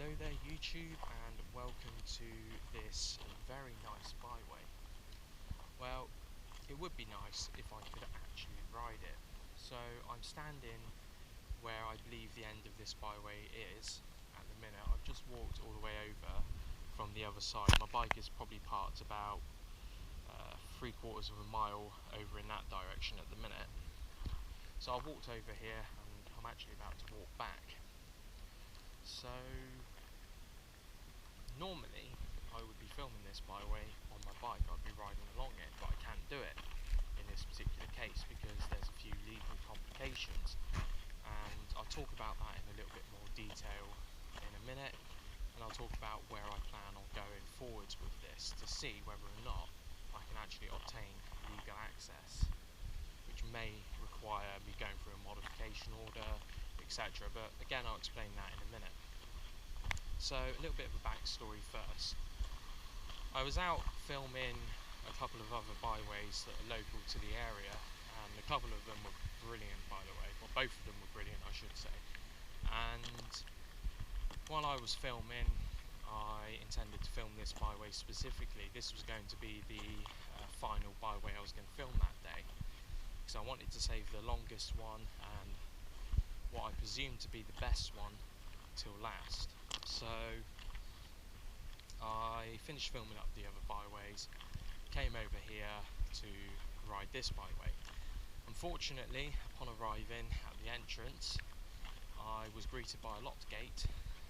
Hello there YouTube, and welcome to this very nice byway. Well, it would be nice if I could actually ride it. So I'm standing where I believe the end of this byway is at the minute. I've just walked all the way over from the other side. My bike is probably parked about 3/4 of a mile over in that direction at the minute. So I walked over here and I'm actually about to walk back. So normally I would be filming this byway on my bike, I'd be riding along it, but I can't do it in this particular case because there's a few legal complications, and I'll talk about that in a little bit more detail in a minute, and I'll talk about where I plan on going forwards with this to see whether or not I can actually obtain legal access, which may require me going through a modification order, etc. But again, I'll explain that in a minute. So a little bit of a backstory first. I was out filming a couple of other byways that are local to the area, and a couple of them were brilliant, by the way. Well, both of them were brilliant, I should say. And while I was filming, I intended to film this byway specifically. This was going to be the final byway I was going to film that day, because I wanted to save the longest one and what I presumed to be the best one till last. So I finished filming up the other byways, came over here to ride this byway. Unfortunately, upon arriving at the entrance, I was greeted by a locked gate,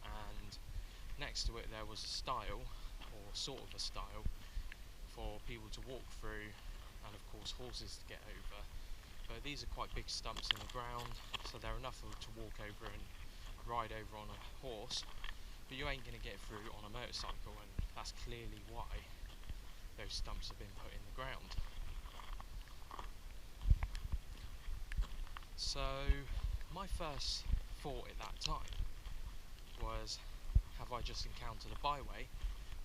and next to it there was a stile, or sort of a stile, for people to walk through, and of course horses to get over. But these are quite big stumps in the ground, so they're enough to walk over and ride over on a horse, but you ain't going to get through on a motorcycle, and that's clearly why those stumps have been put in the ground. So my first thought at that time was, have I just encountered a byway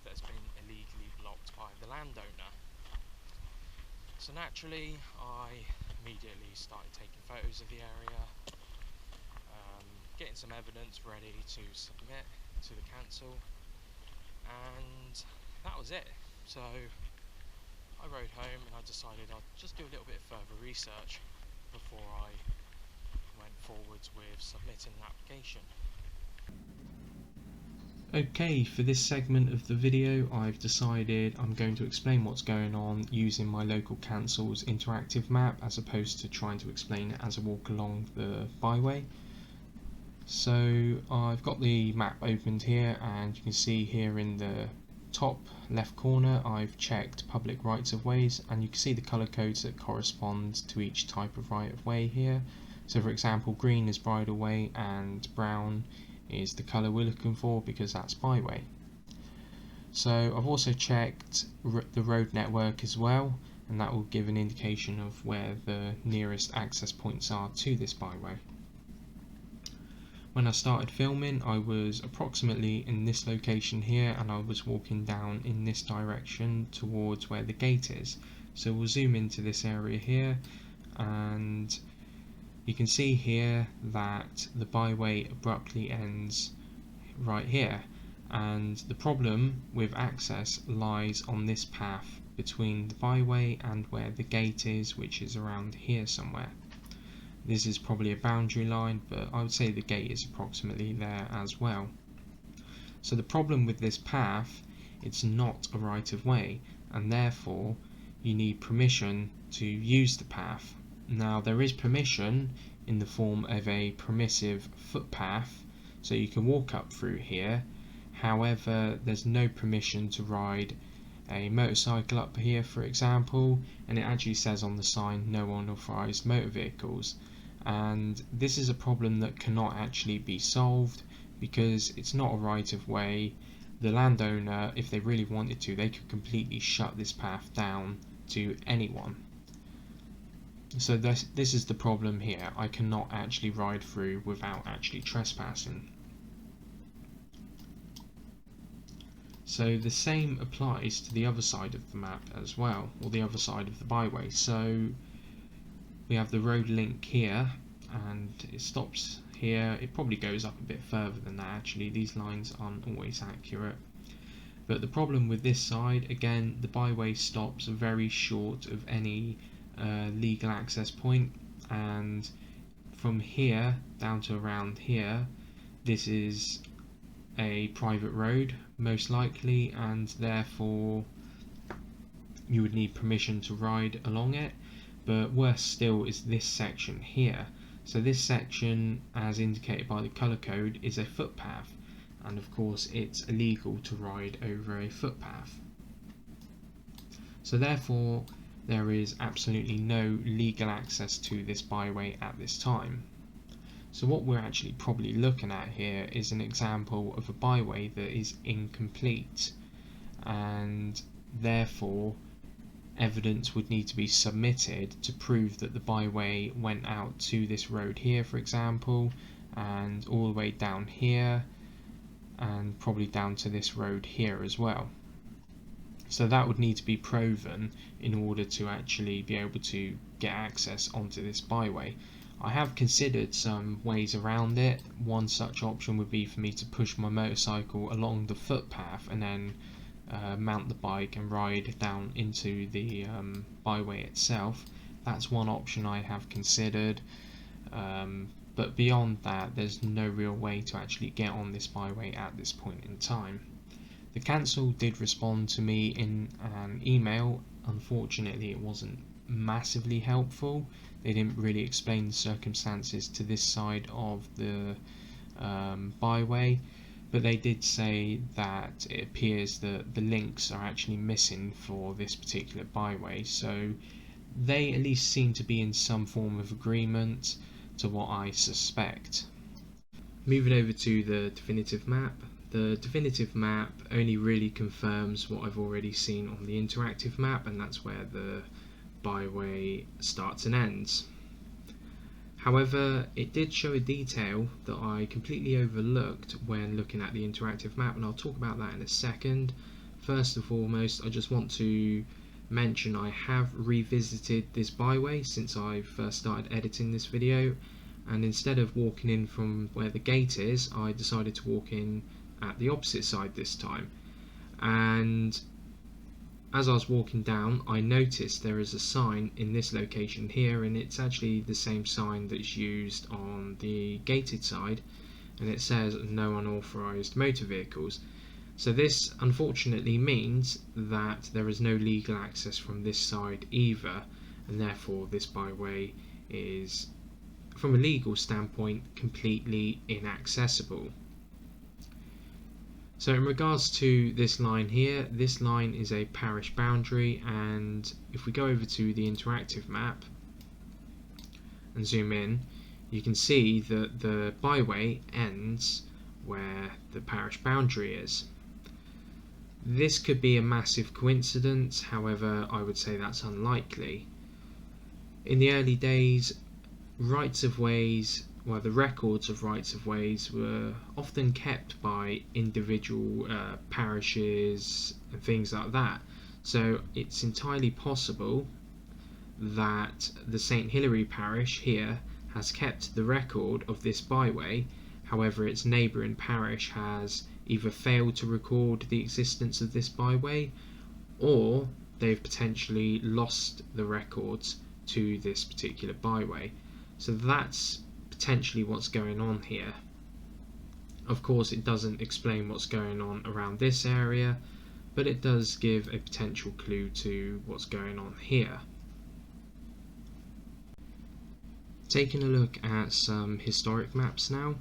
that has been illegally blocked by the landowner? So naturally I immediately started taking photos of the area, getting some evidence ready to submit to the council, and that was it. So I rode home and I decided I'd just do a little bit further research before I went forwards with submitting an application. Okay, for this segment of the video I've decided I'm going to explain what's going on using my local council's interactive map as opposed to trying to explain it as I walk along the byway. So I've got the map opened here, and you can see here in the top left corner I've checked public rights of ways, and you can see the colour codes that correspond to each type of right of way here. So for example, green is bridle way and brown is the colour we're looking for because that's byway. So I've also checked the road network as well, and that will give an indication of where the nearest access points are to this byway. When I started filming, I was approximately in this location here, and I was walking down in this direction towards where the gate is. So we'll zoom into this area here, and you can see here that the byway abruptly ends right here, and the problem with access lies on this path between the byway and where the gate is, which is around here somewhere. This is probably a boundary line, but I would say the gate is approximately there as well. So the problem with this path, it's not a right of way, and therefore you need permission to use the path. Now there is permission in the form of a permissive footpath, so you can walk up through here. However, there's no permission to ride a motorcycle up here, for example, and it actually says on the sign no unauthorised motor vehicles. And this is a problem that cannot actually be solved because it's not a right of way. The landowner, if they really wanted to, they could completely shut this path down to anyone. So this is the problem here. I cannot actually ride through without actually trespassing. So the same applies to the other side of the map as well, or the other side of the byway. So we have the road link here, and it stops here. It probably goes up a bit further than that actually, these lines aren't always accurate. But the problem with this side, again, the byway stops very short of any legal access point, and from here down to around here, this is a private road most likely, and therefore you would need permission to ride along it. But worse still is this section here. So this section, as indicated by the colour code, is a footpath, and of course it's illegal to ride over a footpath. So therefore there is absolutely no legal access to this byway at this time. So what we're actually probably looking at here is an example of a byway that is incomplete, and therefore evidence would need to be submitted to prove that the byway went out to this road here, for example, and all the way down here, and probably down to this road here as well. So that would need to be proven in order to actually be able to get access onto this byway. I have considered some ways around it. One such option would be for me to push my motorcycle along the footpath and then mount the bike and ride down into the byway itself. That's one option I have considered, but beyond that there's no real way to actually get on this byway at this point in time. The council did respond to me in an email. Unfortunately it wasn't massively helpful. They didn't really explain the circumstances to this side of the byway, but they did say that it appears that the links are actually missing for this particular byway, so they at least seem to be in some form of agreement to what I suspect. Moving over to the definitive map. The definitive map only really confirms what I've already seen on the interactive map, and that's where the byway starts and ends. However, it did show a detail that I completely overlooked when looking at the interactive map, and I'll talk about that in a second. First and foremost, I just want to mention I have revisited this byway since I first started editing this video, and instead of walking in from where the gate is, I decided to walk in at the opposite side this time. And as I was walking down, I noticed there is a sign in this location here, and it's actually the same sign that's used on the gated side, and it says no unauthorised motor vehicles. So this unfortunately means that there is no legal access from this side either, and therefore this byway is, from a legal standpoint, completely inaccessible. So in regards to this line here, this line is a parish boundary, and if we go over to the interactive map and zoom in, you can see that the byway ends where the parish boundary is. This could be a massive coincidence, however I would say that's unlikely. In the early days, rights of ways, well, the records of rights of ways were often kept by individual parishes and things like that. So it's entirely possible that the St Hilary parish here has kept the record of this byway, however its neighbouring parish has either failed to record the existence of this byway, or they've potentially lost the records to this particular byway. So that's potentially what's going on here. Of course it doesn't explain what's going on around this area, but it does give a potential clue to what's going on here. Taking a look at some historic maps now.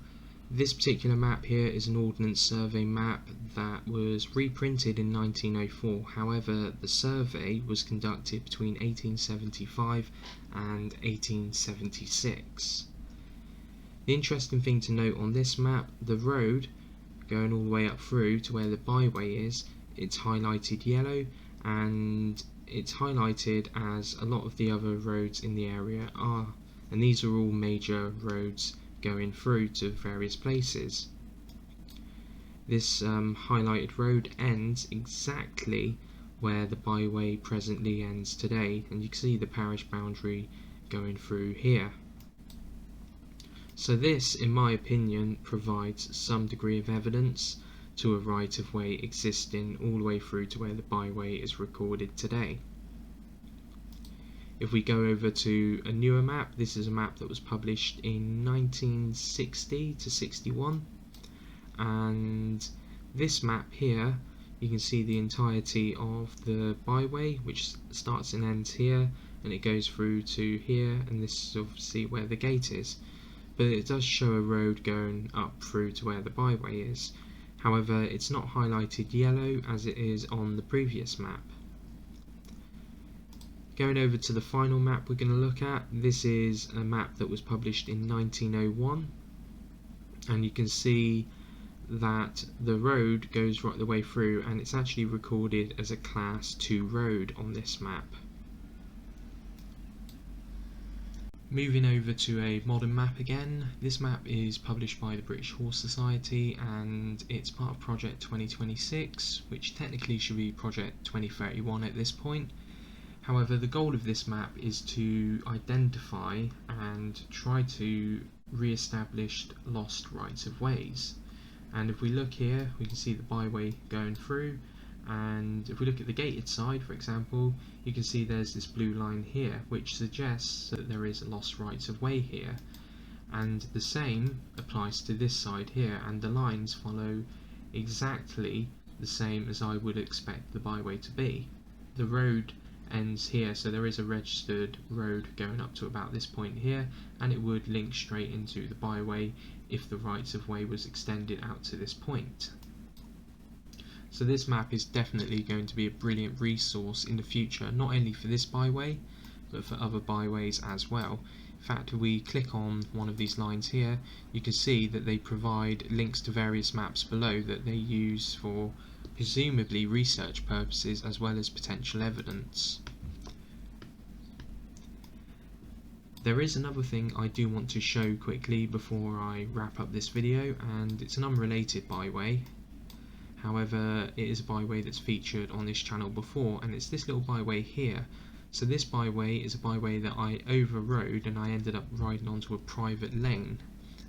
This particular map here is an Ordnance Survey map that was reprinted in 1904. However, the survey was conducted between 1875 and 1876. The interesting thing to note on this map, the road going all the way up through to where the byway is, it's highlighted yellow, and it's highlighted as a lot of the other roads in the area are, and these are all major roads going through to various places. This highlighted road ends exactly where the byway presently ends today, and you can see the parish boundary going through here. So this, in my opinion, provides some degree of evidence to a right-of-way existing all the way through to where the byway is recorded today. If we go over to a newer map, this is a map that was published in 1960 to 61, and this map here, you can see the entirety of the byway, which starts and ends here, and it goes through to here, and this is obviously where the gate is. But it does show a road going up through to where the byway is. However, it's not highlighted yellow as it is on the previous map. Going over to the final map we're going to look at, this is a map that was published in 1901, and you can see that the road goes right the way through, and it's actually recorded as a Class 2 road on this map. Moving over to a modern map again, this map is published by the British Horse Society and it's part of Project 2026, which technically should be Project 2031 at this point. However, the goal of this map is to identify and try to re-establish lost rights of ways. And if we look here, we can see the byway going through, and if we look at the gated side, for example, you can see there's this blue line here which suggests that there is a lost rights of way here, and the same applies to this side here, and the lines follow exactly the same as I would expect the byway to be. The road ends here, so there is a registered road going up to about this point here, and it would link straight into the byway if the rights of way was extended out to this point. So this map is definitely going to be a brilliant resource in the future, not only for this byway, but for other byways as well. In fact, if we click on one of these lines here, you can see that they provide links to various maps below that they use for presumably research purposes as well as potential evidence. There is another thing I do want to show quickly before I wrap up this video, and it's an unrelated byway. However, it is a byway that's featured on this channel before, and it's this little byway here. So this byway is a byway that I overrode and I ended up riding onto a private lane.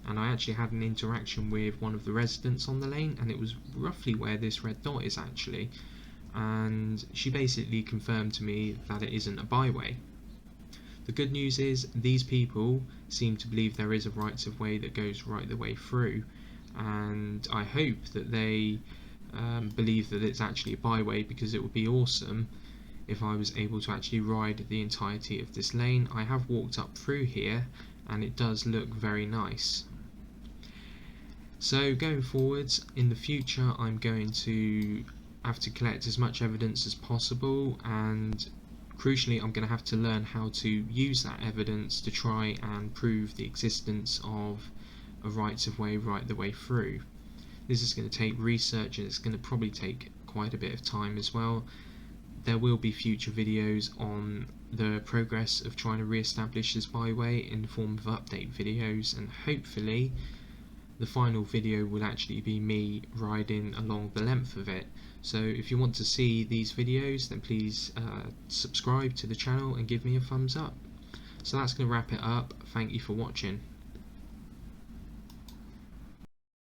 And I actually had an interaction with one of the residents on the lane, and it was roughly where this red dot is actually. And she basically confirmed to me that it isn't a byway. The good news is these people seem to believe there is a rights of way that goes right the way through, and I hope that they believe that it's actually a byway, because it would be awesome if I was able to actually ride the entirety of this lane. I have walked up through here and it does look very nice. So going forwards in the future, I'm going to have to collect as much evidence as possible, and crucially I'm going to have to learn how to use that evidence to try and prove the existence of a rights of way right the way through. This is going to take research, and it's going to probably take quite a bit of time as well. There will be future videos on the progress of trying to re-establish this byway in the form of update videos, and hopefully the final video will actually be me riding along the length of it. So if you want to see these videos, then please subscribe to the channel and give me a thumbs up. So that's going to wrap it up. Thank you for watching.